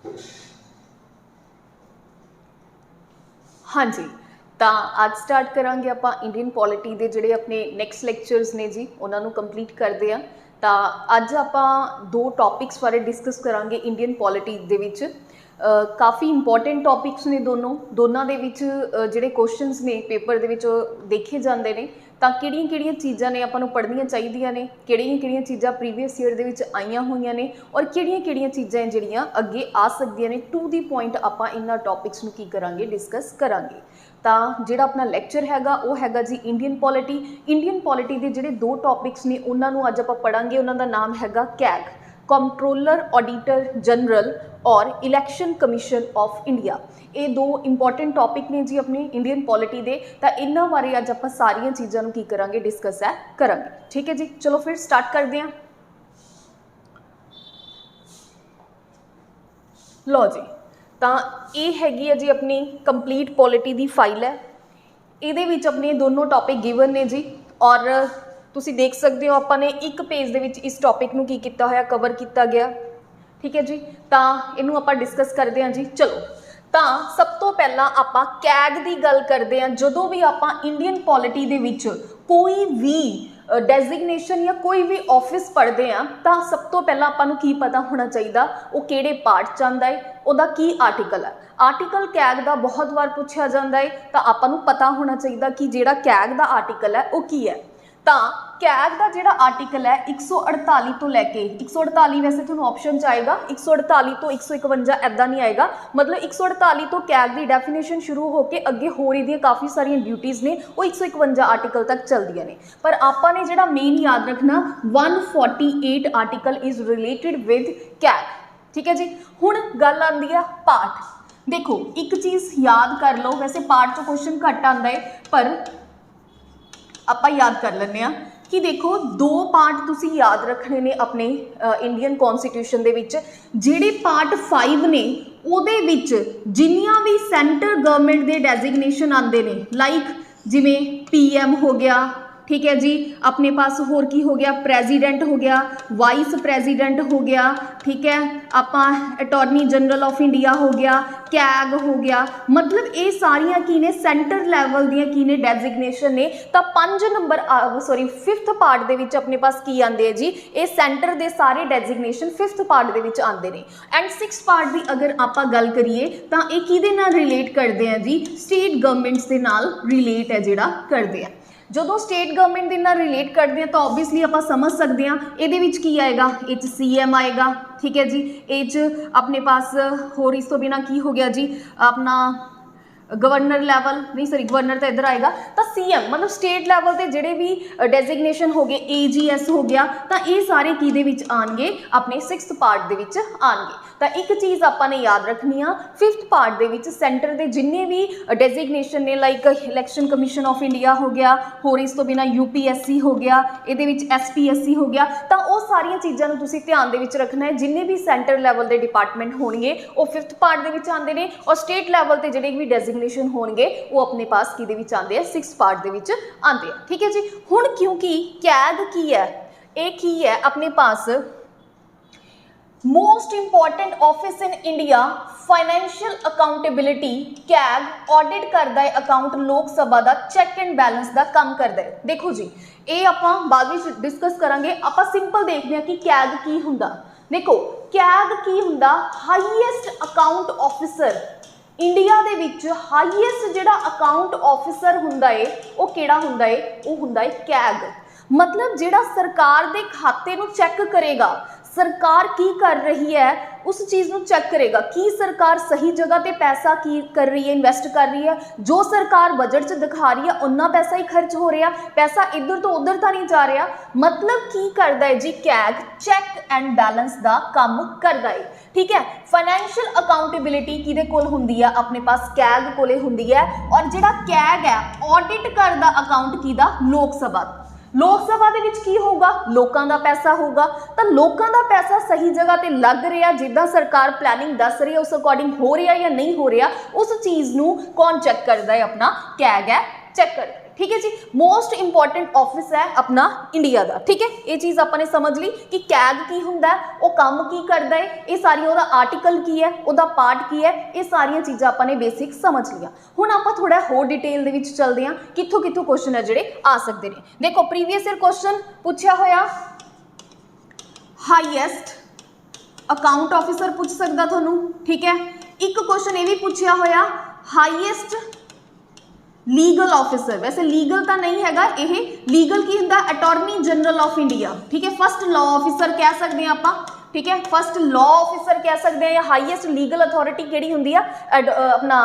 हाँ जी, तो आज स्टार्ट करांगे आपां इंडियन पॉलिटी के जिहड़े अपने नैक्सट लैक्चर्स ने जी उन्होंने कंप्लीट करते हैं। तो अज आपां दो टॉपिक्स बारे डिस्कस करांगे इंडियन पॉलिटी दे विच। काफ़ी इंपॉर्टेंट टॉपिक्स ने दोनों दे विच जिहड़े क्वेश्चनस ने पेपर दे विच देखे जाते हैं। तो किहड़ियां चीज़ां ने आपां नूं पढ़नियां चाहीदियां ने, किहड़ियां चीज़ां प्रीवियस ईयर दे विच आईयां होईयां ने और किहड़ियां चीज़ां जिहड़ियां अगे आ सकदियां ने। टू दी पॉइंट आपां इन्हां टॉपिक्स नूं की करांगे, डिस्कस करांगे। तो जिहड़ा अपना लैक्चर हैगा वो हैगा जी इंडियन पॉलिटी के जिहड़े दो टॉपिक्स ने उन्होंने अज आपां पढ़ांगे। उन्हां दा नाम हैगा कैग, कंट्रोलर ऑडिटर जनरल और इलैक्शन कमीशन ऑफ इंडिया। ये दो इंपॉर्टेंट टॉपिक ने जी अपनी इंडियन पॉलिटी के। तो इन्हां बारे अज आपां सारियां चीज़ां नूं की करांगे, डिस्कस है करांगे। ठीक है जी, चलो फिर स्टार्ट करते हैं। लो जी, तो ये हैगी है जी अपनी कंप्लीट पॉलिटी की फाइल है। ये अपने दोनों टॉपिक गिवन ने जी और तुसी देख सकते हो आपने एक पेज दे विच इस टॉपिक नूं की किया होया, कवर किया गया। ठीक है जी, तो इनू आपां डिस्कस करते हैं जी। चलो, तो सब तो पहला आपां कैग की गल करते हैं। जदों भी आपां इंडियन पॉलिटी दे विच कोई भी डेजिग्नेशन या कोई भी ऑफिस पढ़ते हैं तो सब तो पहला आपां नूं की पता होना चाहिए वो किहड़े पार्ट च आंदा है, उहदा की आर्टिकल है। आर्टिकल कैग का बहुत बार पूछा जाता है, तो आपां नूं पता होना चाहिए कि जिहड़ा कैग का आर्टिकल है वो की है। तो कैग का जिहड़ा आर्टिकल है 148 तो लैके 148, वैसे तुहानूं ऑप्शन च आएगा 148 तो 151 ऐदा नहीं आएगा। मतलब 148 तो कैग की डेफिनेशन शुरू होकर अगे होर इहदियां काफ़ी सारिया ड्यूटीज़ ने वो 151 आर्टिकल तक चलदियां ने। पर आपां ने जिहड़ा मेन याद रखना 148 article is related with CAG. ठीक है जी, हुण गल आंदी है पार्ट। देखो एक चीज़ याद कर लो, वैसे पार्ट चो क्वेश्चन घट आता है पर आपां याद कर लें कि देखो दो पार्ट तुसी याद रखने ने अपने इंडियन कॉन्स्टिट्यूशन दे विच। जिहड़े पार्ट 5 ने उहदे विच जिन्नियां भी सेंटर गवर्नमेंट दे डेजिग्नेशन आंदे ने, लाइक जिवें PM हो गया, ठीक है जी, अपने पास होर की हो गया, प्रेजिडेंट हो गया, वाइस प्रेजिडेंट हो गया, ठीक है, आपां अटॉर्नी जनरल ऑफ इंडिया हो गया, कैग हो गया। मतलब ये सारियां की ने सेंटर लैवल दियां की ने डेजिग्नेशन ने। तो 5 नंबर 5th पार्ट दे विच अपने पास की आंदे है जी, ये सेंटर दे सारे डेजिग्नेशन 5th पार्ट दे विच आंदे ने। एंड 6th पार्ट की अगर आपां गल करिए तो ये किहदे नाल रिलेट करते हैं जी, स्टेट गवर्नमेंट्स दे नाल रिलेट है जिहड़ा करते हैं। जो स्टेट गवर्नमेंट के नाल रिलेट करते हैं तो ओबवियसली आप समझ सकते हैं ये की आएगा, ये CM आएगा। ठीक है जी, ये अपने पास होर इस तो बिना की हो गया जी अपना गवर्नर लैवल, नहीं सॉरी गवर्नर तो इधर आएगा। तो CM मतलब स्टेट लैवल के जोड़े भी डेजिग्नेशन हो गए, AGS हो गया, तो ये सारे की आएंगे अपने 6th पार्ट के आएंगे। तो एक चीज़ आपने याद रखनी है 5th पार्ट के सेंटर के जिन्ने भी डेजिग्नेशन ने, like election commission of India हो गया, होर इस तो बिना UPSC हो गया, ये SPSC हो गया। तो वो सारिया चीज़ों को तुसीं ध्यान दे विच रखना है। जिन्ने भी सेंटर लैवल के डिपार्टमेंट होंगे वो 5th पार्ट के आते हैं और स्टेट लैवल के जोड़े भी डेजिग्नेशन होंगे वो अपने पास कि आते हैं 6th पार्ट के आते हैं। ठीक है जी, हुण क्योंकि कैग की है, एक ही है अपने पास most important office in India, financial accountability. CAG audit करता है अकाउंट, लोक सभा का चैक एंड बैलेंस का काम करता है। देखो जी ये आप बाद में डिस्कस करांगे, आप सिंपल देखते हैं कि कैग की हुंदा। देखो कैग की हुंदा, हाईएस्ट अकाउंट ऑफिसर इंडिया दे विच। हाईएस्ट जिहड़ा अकाउंट ऑफिसर हुंदा है वो किहड़ा हुंदा है, वो हुंदा है कैग। मतलब जिहड़ा सरकार दे खाते नूं चैक करेगा, सरकार की कर रही है उस चीज़ को चेक करेगा कि सरकार सही जगह पे पैसा की कर रही है, इन्वेस्ट कर रही है। जो सरकार बजट च दिखा रही है उन्ना पैसा ही खर्च हो रहा, पैसा इधर तो उधर तो नहीं जा रहा। मतलब की करता है जी कैग, चैक एंड बैलेंस का काम करता है। ठीक है, फाइनेंशियल अकाउंटेबिलिटी किहदे कोल हुंदी है, अपने पास कैग कोले हुंदी है। और जिहड़ा कैग है ऑडिट करदा अकाउंट किहदा, लोक सभा। लोक सभा दे विच की होगा, लोकां दा पैसा होगा। तो लोकां दा पैसा सही जगह ते लग रहा, जिद्दां सरकार प्लैनिंग दस रही है उस अकॉर्डिंग हो रहा या नहीं हो रहा, उस चीज़ नूं कौन चेक करता है, अपना कैग है चेक करता है। ठीक है जी। मोस्ट इंपॉर्टेंट ऑफिस है अपना इंडिया का, ठीक है। ये चीज़ आपने समझ ली कि कैग की हुंदा है, वो काम की करता है, ये सारी ਉਹਦਾ आर्टिकल की है, ਉਹਦਾ पार्ट की है, ये सारिया चीज़ां आपने बेसिक समझ लिया। हुण आपां थोड़ा होर डिटेल दे विच चलदे हां कित्थों कित्थों क्वेश्चन है जिहड़े आ सकते हैं। देखो प्रीवियस ईयर क्वेश्चन पूछा होया हाईएस्ट अकाउंट ऑफिसर पूछ सकता थानू, ठीक है। एक क्वेश्चन ये भी पूछा होया हाईएस्ट लीगल ऑफिसर, वैसे लीगल तो नहीं हैगा, यह लीगल की हुंदा अटॉर्नी जनरल ऑफ इंडिया, ठीक है। फर्स्ट लॉ ऑफिसर कह सकते हैं आप, ठीक है। फर्स्ट लॉ ऑफिसर कह सकते हैं या हाईएस्ट लीगल अथॉरिटी केड़ी हुंदी है अपना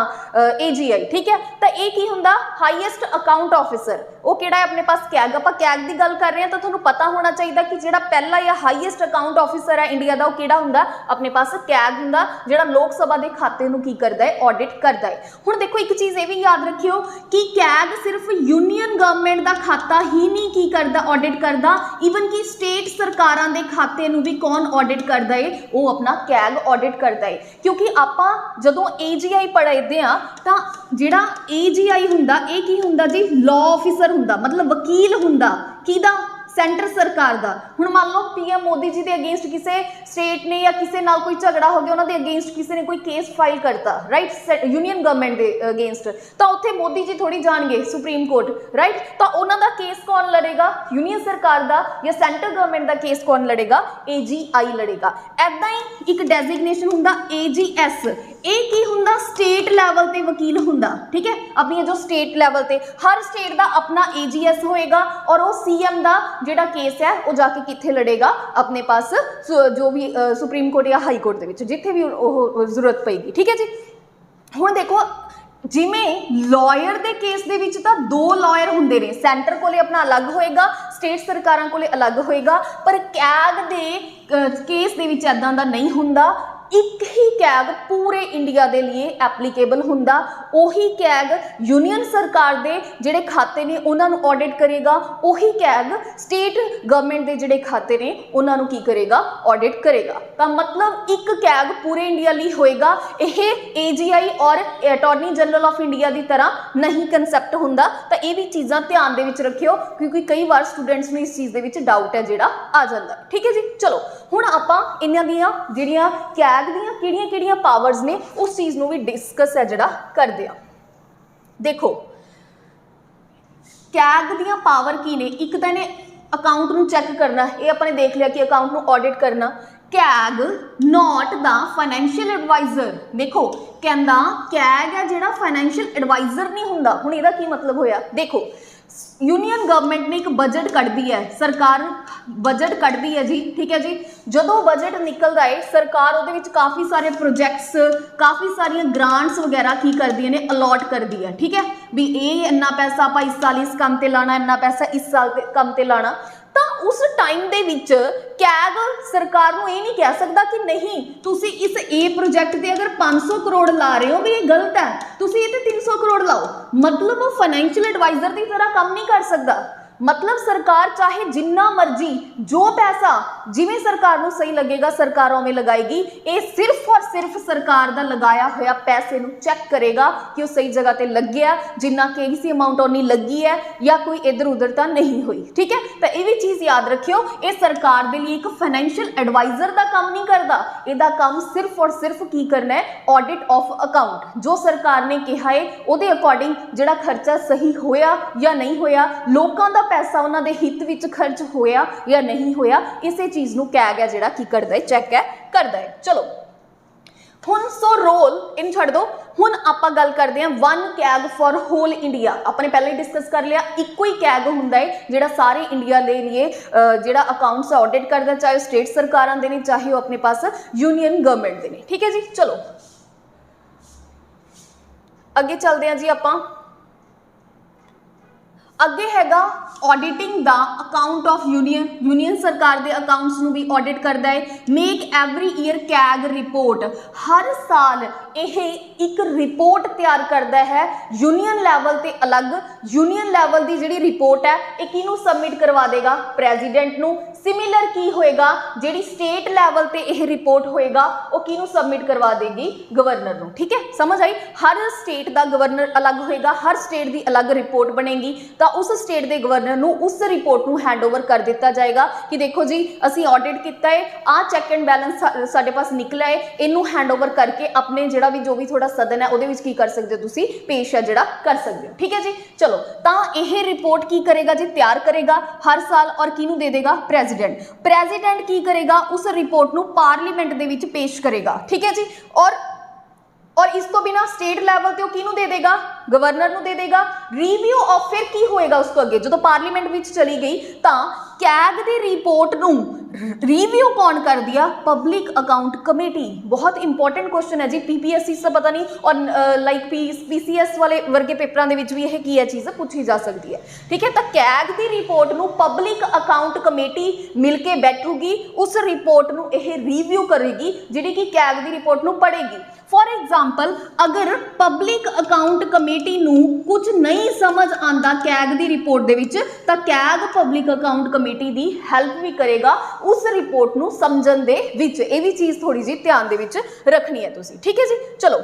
AGI, ठीक है। तो ये की हुंदा हाईएस्ट अकाउंट ऑफिसर, वो केड़ा है अपने पास कैग। आप कैग की गल कर रहे हैं तो तुहानू पता होना चाहिए कि जिहड़ा पहला या हाईएस्ट अकाउंट ऑफिसर है इंडिया का, वो केड़ा हुंदा अपने पास कैग हुंदा, जिहड़ा लोक सभा के खाते नू की करदा है, ऑडिट करदा है। हुण देखो एक चीज़ ये भी याद रखियो कि कैग सिर्फ यूनियन गवर्नमेंट का खाता ही नहीं की करदा, ऑडिट करदा, ईवन कि स्टेट सरकारां दे खाते नू भी कौन ऑडिट करदा है, वो अपना कैग ऑडिट करदा है। क्योंकि आपां जदों AGI पढ़ाइदे आ तां जिहड़ा AGI हुंदा ये की हुंदा जी लॉ ऑफिसर हुंदा, मतलब वकील हुंदा किहदा सेंटर सरकार का। हुण मान लो PM मोदी जी के अगेंस्ट किसी स्टेट ने या किसी नाल कोई झगड़ा हो गया, उन्होंने अगेंस्ट किसी ने कोई केस फाइल करता, राइट, यूनियन गवर्नमेंट के अगेंस्ट, तो उत्थे मोदी जी थोड़ी जाणगे सुप्रीम कोर्ट, राइट। तो उन्होंने केस कौन लड़ेगा, यूनियन सरकार का या सेंटर गवर्नमेंट का केस कौन लड़ेगा, AGI लड़ेगा। ऐदा ही एक डेजिग्नेशन हुंदा AGS, ये की हुंदा स्टेट लैवल ते वकील हुंदा, ठीक है। अपनी जो स्टेट लैवल ते हर स्टेट का अपना AGS होएगा और वो CM का जिहड़ा केस है वो जाके कित्थे लड़ेगा, अपने पास जो भी सुप्रीम कोर्ट या हाई कोर्ट दे विच जिथे भी जरूरत पेगी, ठीक है जी। हुण देखो जिमें लॉयर के केस दे विच तां 2 लॉयर हुंदे ने, सेंटर कोले अपना अलग होएगा, स्टेट सरकारां कोले अलग होएगा, पर कैग दे केस दे विच ऐदां दा नहीं हुंदा। एक ही कैग पूरे इंडिया के लिए एप्लीकेबल हुंदा, उही कैग यूनियन सरकार दे जिहड़े खाते ने उन्हां नूं ऑडिट करेगा, उही कैग स्टेट गवर्नमेंट दे जिहड़े खाते ने उन्हां नूं की करेगा, ऑडिट करेगा। तो मतलब एक कैग पूरे इंडिया लिए होएगा, यह AGI और अटॉर्नी जनरल ऑफ इंडिया की तरह नहीं कंसैप्ट हुंदा। तो ये भी चीज़ां ध्यान दे विच रखियो क्योंकि कई बार स्टूडेंट्स नूं इस चीज़ दे विच डाउट है जिहड़ा आ जांदा, ठीक है जी। चलो हुण आपां इन्हां दीयां जिहड़ियां कैग दियां किहड़ियां पावर्स ने उस चीज़ नूं भी डिस्कस है जिहड़ा करदे आ। देखो कैग दियां पावर की ने, एक तो ने अकाउंट नूं चैक करना, ये अपने देख लिया कि अकाउंट नूं ऑडिट करना। CAG not the financial advisor, देखो कहंदा कैग है जिहड़ा फाइनैंशियल एडवाइजर नहीं हुंदा। हुण इहदा की मतलब होया, देखो यूनियन गवर्नमेंट ने एक बजट कढ़दी है, सरकार बजट कढ़दी है जी, ठीक है जी। जो बजट निकलता है सरकार उहदे विच काफ़ी सारे प्रोजैक्ट्स, काफ़ी सारिया ग्रांट्स वगैरह की करदी ने, अलॉट करदी है, ठीक है। भी ये इन्ना पैसा आप इस साल इस काम ते लाना, इन्ना पैसा इस साल काम ते लाना। तो उस टाइम दे विच कैग सरकार नूं ये नहीं कह सकता कि नहीं तुसी इस ए प्रोजैक्ट ते अगर 500 करोड़ ला रहे हो भी ये गलत है, तुसी ये 300 करोड़ लाओ, मतलब वो फाइनैंशियल एडवाइजर की तरह काम नहीं कर सकता। मतलब सरकार चाहे जिन्ना मर्जी जो पैसा जिवें सरकार नूं सही लगेगा सरकार उवें लगाएगी, ये सिर्फ और सिर्फ सरकार दा लगाया होया पैसे नूं चैक करेगा कि वो सही जगह ते लग गया, जिन्ना केसी अमाउंट उन्नी लगी है या कोई इधर उधर तो नहीं हुई, ठीक है। तो ये भी चीज़ याद रखियो, ये सरकार दे लिए एक फाइनैंशियल एडवाइजर का काम नहीं करता, इसका काम सिर्फ और सिर्फ की करना है ऑडिट ऑफ अकाउंट। जो सरकार ने कहा है उहदे अकॉर्डिंग जिहड़ा खर्चा सही होया या नहीं होया, लोकां दा पैसा उन्होंने हित विच खर्च होया या नहीं होया, इसे चीज़ नूं कैग है जिहड़ा की करदा है, चैक है करदा है। चलो हुण सो रोल इन छड्ड दो, हुण आपां गल करदे हां one CAG for whole India. अपने पहले ही डिस्कस कर लिया, इक्को ही कैग हुंदा है जिहड़ा सारे इंडिया दे लिए जिहड़ा अकाउंट्स ऑडिट करदा, चाहे स्टेट सरकारां दे ने चाहे वो अपने पास यूनियन गवर्नमेंट दे ने, ठीक है जी। चलो अगे चलते हैं जी आपां। अगे हैगा auditing the account of union, union सरकार के अकाउंट्स नूं भी ऑडिट करता है। Make every year CAG report, हर साल यह एक रिपोर्ट तैयार करता है यूनियन लैवल ते अलग। यूनियन लैवल की जिहड़ी रिपोर्ट है ये किनू सबमिट करवा देगा, प्रेजिडेंट नूं, सिमिलर की होएगा ਜਿਹੜੀ स्टेट लैवल ਤੇ ਇਹ ਰਿਪੋर्ट ਹੋਏਗਾ ਉਹ ਕਿਹਨੂੰ सबमिट करवा देगी गवर्नर ਨੂੰ। ठीक है, समझ आई। हर स्टेट का गवर्नर अलग होएगा, हर स्टेट की अलग रिपोर्ट बनेगी, तो उस स्टेट के गवर्नर ਨੂੰ उस रिपोर्ट ਨੂੰ हैंडओवर कर दिता जाएगा कि देखो जी असी ऑडिट किया है, आ चैक एंड बैलेंस साडे पास निकला है, इनू हैंडओवर करके अपने जिहड़ा भी जो भी थोड़ा सदन है उहदे विच की कर सकते हो तुसी, पेश है जिहड़ा कर सकते हो। ठीक है जी, चलो तो यह रिपोर्ट की करेगा जी, तैयार करेगा हर साल और किनू दे देगा, प्रेजिडेंट। प्रेजिडेंट की करेगा, उस रिपोर्ट नू पार्लीमेंट दे विच पेश करेगा। ठीक है जी, और इस तो बिना स्टेट लैवल ते किनू दे देगा, गवर्नर नू दे देगा। रिव्यू ऑफ फिर की होएगा उस तो अगे जो पार्लीमेंट विच चली गई तो कैग दी रिपोर्ट नू रिव्यू कौन कर दिया, पब्लिक अकाउंट कमेटी। बहुत इंपॉर्टेंट क्वेश्चन है जी, पीपीएससी से पता नहीं और लाइक पीसीएस वाले वर्गे पेपरों के भी यह की है चीज़ पूछी जा सकती है। ठीक है, तो कैग की रिपोर्ट नू पब्लिक अकाउंट कमेटी मिलके बैठूगी, उस रिपोर्ट नू यह रिव्यू करेगी जिहड़ी कि कैग की रिपोर्ट नू पढ़ेगी। फॉर एग्जाम्पल अगर पब्लिक अकाउंट कमेटी नू कुछ नहीं समझ आता कैग की रिपोर्ट दे विच, तां कैग पब्लिक अकाउंट कमेटी की हैल्प भी करेगा उस रिपोर्ट नू समझण दे विच। ये भी चीज़ थोड़ी जी ध्यान दे विच रखनी है तुसी। ठीक है जी, चलो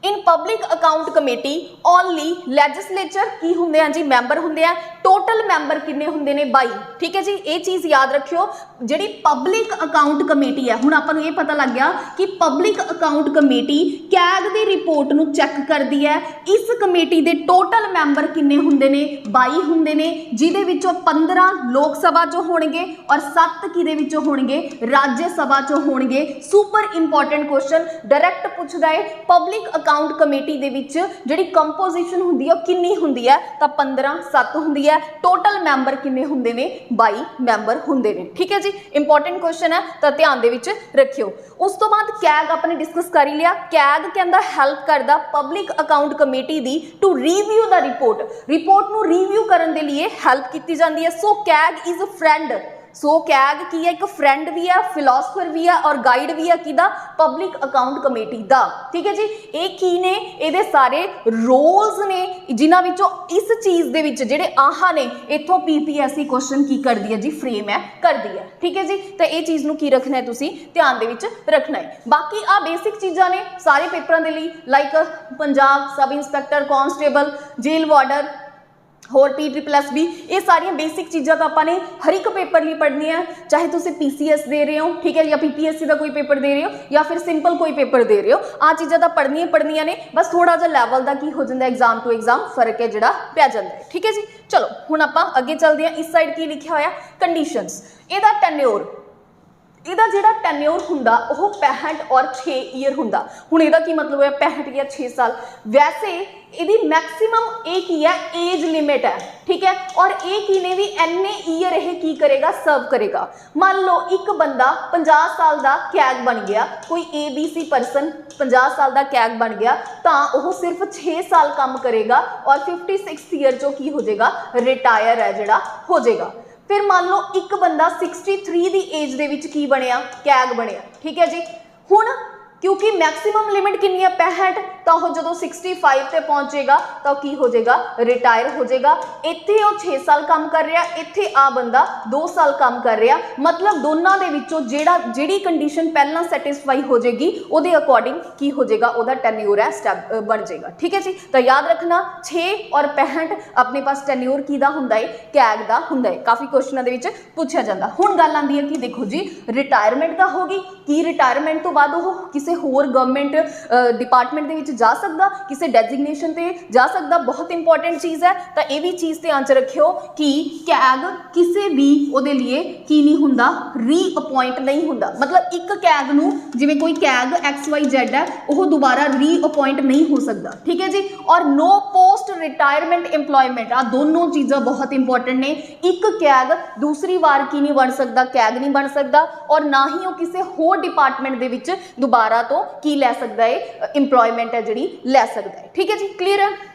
इन public account committee only legislature की होंदे हैं जी, मैंबर होंदे हैं। टोटल मैंबर किन्ने होंदे ने, 22। ठीक है जी, ये चीज़ याद रखियो, जिहड़ी पब्लिक अकाउंट कमेटी है, हुण आपां नूं ये पता लग गया कि पब्लिक अकाउंट कमेटी कैग दी रिपोर्ट नूं चैक करदी है। इस कमेटी दे टोटल मैंबर किन्ने होंदे ने, 22 होंदे ने, जिहदे विचों 15 लोक सभा चों होणगे और 7 किहदे विचों होणगे, राज्य सभा चों होणगे। सुपर इंपॉर्टेंट क्वेश्चन डायरैक्ट पुछदा है, पब्लिक अकाउंट कमेटी दे विच जिहड़ी कंपोजिशन हुंदी है किन्नी हुंदी है, तां 15 7 हुंदी है। टोटल मैंबर किन्ने हुंदे ने, 22 मैंबर हुंदे ने। ठीक है जी, इंपॉर्टेंट क्वेश्चन है तो ध्यान दे विच रखियो। उस तो बाद कैग आपने डिस्कस कर ही लिया, कैग कहंदा हेल्प करदा पब्लिक अकाउंट कमेटी दी टू रिव्यू द रिपोर्ट नू रिव्यू करन दे लिए हेल्प की जाती है। So CAG is a friend, so CAG की है, एक फ्रेंड भी है, फिलोसफर भी है और गाइड भी है किदा, पब्लिक अकाउंट कमेटी दा। ठीक है जी, ये की ने, ये सारे रोल्स ने जिन्हां विचों इस चीज़ दे विच जिहड़े आहा ने इत्थों पीपीएससी क्वेश्चन की कर दी है जी, फ्रेम है कर दी है। ठीक है जी, तो ये चीज़ नूं की रखना है तुसीं ध्यान दे विच रखना है। बाकी आ बेसिक चीज़ां ने सारे पेपरों के लिए, like Punjab sub inspector, constable, jail वार्डर होर PSSB, ये सारिया बेसिक चीज़ा तो आपने हर एक पेपर लिए पढ़नी है, चाहे तुम PCS दे रहे हो, ठीक है, या PPSC का कोई पेपर दे रहे हो या फिर सिंपल कोई पेपर दे रहे हो, आ चीज़ा तो पढ़निया ने। बस थोड़ा जा लैवल का की हो जाता है, एग्जाम टू एग्जाम फर्क है जोड़ा पै जाता है। ठीक है जी, चलो हुण आपां अगे चलते हैं। इस साइड की लिखा होया कंडीशनस, इहदा टेन्योर, इहदा जिहड़ा टेन्योर हुंदा ओह 65 और 6 ईयर हुंदा। हुण इहदा की मतलब है 65 या 6 साल। वैसे इहदी मैक्सिमम एक ही है, एज लिमिट है। ठीक है, और एक ही ने भी एने ईयर यह की करेगा, सर्व करेगा। मान लो एक बंदा 50 साल का कैग बन गया, कोई ABC पर्सन 50 साल का कैग बन गया, तो वह सिर्फ 6 साल काम करेगा और 56 ईयर जो की हो जाएगा, रिटायर है जोड़ा हो जाएगा। फिर मान लो एक बंदा 63 की एज दे विच की बनया, कैग बनया। ठीक है जी, हुण क्योंकि मैक्सिमम लिमिट कितनी है 65, तो वह जो 65 ते पहुंचेगा तो की हो जाएगा, रिटायर हो जाएगा। इत्थे वो 6 साल काम कर रहा, इत्थे आ बंदा 2 साल काम कर रहा, मतलब दोनों के विचों जिहड़ी कंडीशन पहला सैटिस्फाई हो जाएगी उहदे अकॉर्डिंग की हो जाएगा, उहदा टेन्योर है स्टैप बन जाएगा। ठीक है जी, तो याद रखना 6 और 65 अपने पास टेन्योर किहदा हुंदा है, कैग दा हुंदा है। काफ़ी क्वेश्चनों दे विच पूछा जाता। हुण गल आंदी है कि देखो जी रिटायरमेंट दा होगी कि रिटायरमेंट तो बाद वो किसी होर गवर्नमेंट डिपार्टमेंट दे विच जा सकदा, किसी डेजिग्नेशन ते जा सकदा। बहुत इंपॉर्टेंट चीज़ है, तो यह भी चीज़ ध्यान च रखियो कि कैग किसी भी उहदे लिए की नहीं हुंदा, रीअपॉइंट नहीं हुंदा। मतलब एक कैग नूं जिवें कोई कैग XYZ है वह दोबारा रीअपॉइंट नहीं हो सकता। ठीक है जी, और नो पोस्ट रिटायरमेंट एम्प्लॉयमेंट, आ दोनों चीज़ां बहुत इंपॉर्टेंट ने। एक कैग दूसरी बार की नहीं बन सकता, कैग नहीं बन सकता, और ना ही वो किसी होर डिपार्टमेंट दे विच दोबारा तो की लै सकता है, इंप्लॉयमेंट है जी लै सकता है। ठीक है जी, क्लीयर है।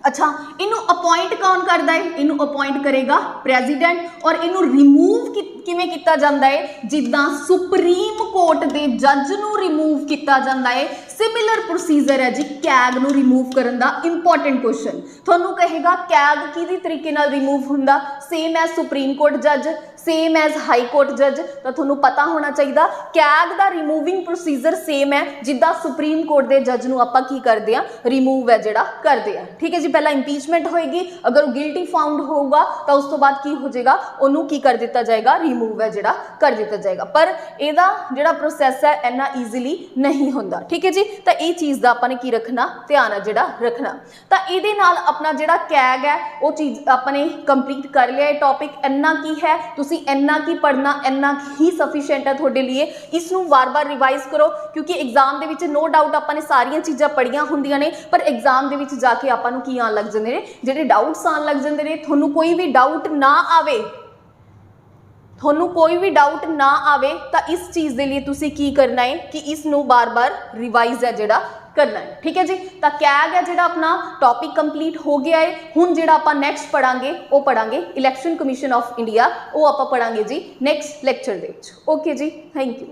अच्छा, इनू अपॉइंट कौन करता है, इनू अपॉइंट करेगा प्रेजिडेंट, और इनू रिमूव किवें किया जाता है, जिद्दां सुप्रीम कोर्ट के जज नू रिमूव किया जाता है, ਸਿਮਿਲਰ ਪ੍ਰੋਸੀਜਰ ਹੈ ਜੀ ਕੈਗ ਨੂੰ ਰਿਮੂਵ ਕਰਨ ਦਾ। ਇੰਪੋਰਟੈਂਟ ਕੁਐਸਚਨ ਤੁਹਾਨੂੰ ਕਹੇਗਾ ਕੈਗ ਕਿਹਦੀ ਤਰੀਕੇ ਨਾਲ ਰਿਮੂਵ ਹੁੰਦਾ, ਸੇਮ ਐਜ਼ ਸੁਪਰੀਮ ਕੋਰਟ ਜੱਜ, ਸੇਮ ਐਜ਼ ਹਾਈ ਕੋਰਟ ਜੱਜ। ਤਾਂ ਤੁਹਾਨੂੰ ਪਤਾ ਹੋਣਾ ਚਾਹੀਦਾ ਕੈਗ ਦਾ ਰਿਮੂਵਿੰਗ ਪ੍ਰੋਸੀਜਰ ਸੇਮ ਹੈ ਜਿੱਦਾਂ ਸੁਪਰੀਮ ਕੋਰਟ ਦੇ ਜੱਜ ਨੂੰ ਆਪਾਂ ਕੀ ਕਰਦੇ ਆ, ਰਿਮੂਵ ਹੈ ਜਿਹੜਾ ਕਰਦੇ ਆ। ਠੀਕ ਹੈ ਜੀ, ਪਹਿਲਾਂ ਇੰਪੀਚਮੈਂਟ ਹੋਏਗੀ, ਅਗਰ ਉਹ ਗਿਲਟੀ ਫਾਊਂਡ ਹੋਊਗਾ ਤਾਂ ਉਸ ਤੋਂ ਬਾਅਦ ਕੀ ਹੋ ਜਾਏਗਾ, ਉਹਨੂੰ ਕੀ ਕਰ ਦਿੱਤਾ ਜਾਏਗਾ, ਰਿਮੂਵ ਹੈ ਜਿਹੜਾ ਕਰ ਦਿੱਤਾ ਜਾਏਗਾ। ਪਰ ਇਹਦਾ ਜਿਹੜਾ ਪ੍ਰੋਸੈਸ ਹੈ ਇੰਨਾ ਈਜ਼ੀਲੀ ਨਹੀਂ ਹੁੰਦਾ। ਠੀਕ ਹੈ ਜੀ, ਤਾਂ ਇਹ ਚੀਜ਼ ਦਾ ਆਪਾਂ ਨੇ ਕੀ ਰੱਖਣਾ, ਧਿਆਨ ਹੈ ਜਿਹੜਾ ਰੱਖਣਾ। ਤਾਂ ਇਹਦੇ ਨਾਲ ਆਪਣਾ ਜਿਹੜਾ ਕੈਗ ਹੈ ਉਹ ਚੀਜ਼ ਆਪਾਂ ਨੇ ਕੰਪਲੀਟ ਕਰ ਲਿਆ। ਇਹ ਟੌਪਿਕ ਇੰਨਾ ਕੀ ਹੈ, ਤੁਸੀਂ ਇੰਨਾ ਕੀ ਪੜ੍ਹਨਾ, ਇੰਨਾ ਹੀ ਸਫੀਸ਼ੀਐਂਟ ਹੈ ਤੁਹਾਡੇ ਲਈ। ਇਸ ਨੂੰ ਵਾਰ-ਵਾਰ ਰਿਵਾਈਜ਼ ਕਰੋ ਕਿਉਂਕਿ ਐਗਜ਼ਾਮ ਦੇ ਵਿੱਚ ਨੋ ਡਾਊਟ ਆਪਾਂ ਨੇ ਸਾਰੀਆਂ ਚੀਜ਼ਾਂ ਪੜ੍ਹੀਆਂ ਹੁੰਦੀਆਂ ਨੇ, ਪਰ ਐਗਜ਼ਾਮ ਦੇ ਵਿੱਚ ਜਾ ਕੇ ਆਪਾਂ ਨੂੰ ਕੀ ਆਉਣ ਲੱਗ ਜਾਂਦੇ ਨੇ, ਜਿਹੜੇ ਡਾਊਟਸ ਆਉਣ ਲੱਗ ਜਾਂਦੇ ਨੇ। ਤੁਹਾਨੂੰ ਕੋਈ ਵੀ ਡਾਊਟ ਨਾ ਆਵੇ, ਤੁਹਾਨੂੰ ਕੋਈ ਵੀ ਡਾਊਟ ਨਾ ਆਵੇ ਤਾਂ ਇਸ ਚੀਜ਼ ਦੇ ਲਈ ਤੁਸੀਂ ਕੀ ਕਰਨਾ ਹੈ ਕਿ ਇਸ ਨੂੰ ਬਾਰ-ਬਾਰ ਰਿਵਾਈਜ਼ ਹੈ ਜਿਹੜਾ ਕਰਨਾ ਹੈ। ਠੀਕ ਹੈ ਜੀ, ਤਾਂ ਕੈਗ ਹੈ ਜਿਹੜਾ ਆਪਣਾ ਟੌਪਿਕ ਕੰਪਲੀਟ ਹੋ ਗਿਆ ਹੈ। ਹੁਣ ਜਿਹੜਾ ਆਪਾਂ ਨੈਕਸਟ ਪੜਾਂਗੇ ਉਹ ਪੜਾਂਗੇ ਇਲੈਕਸ਼ਨ ਕਮਿਸ਼ਨ ਆਫ ਇੰਡੀਆ, ਉਹ ਆਪਾਂ ਪੜਾਂਗੇ ਜੀ ਨੈਕਸਟ ਲੈਕਚਰ ਦੇ ਵਿੱਚ। ਓਕੇ ਜੀ, ਥੈਂਕ ਯੂ।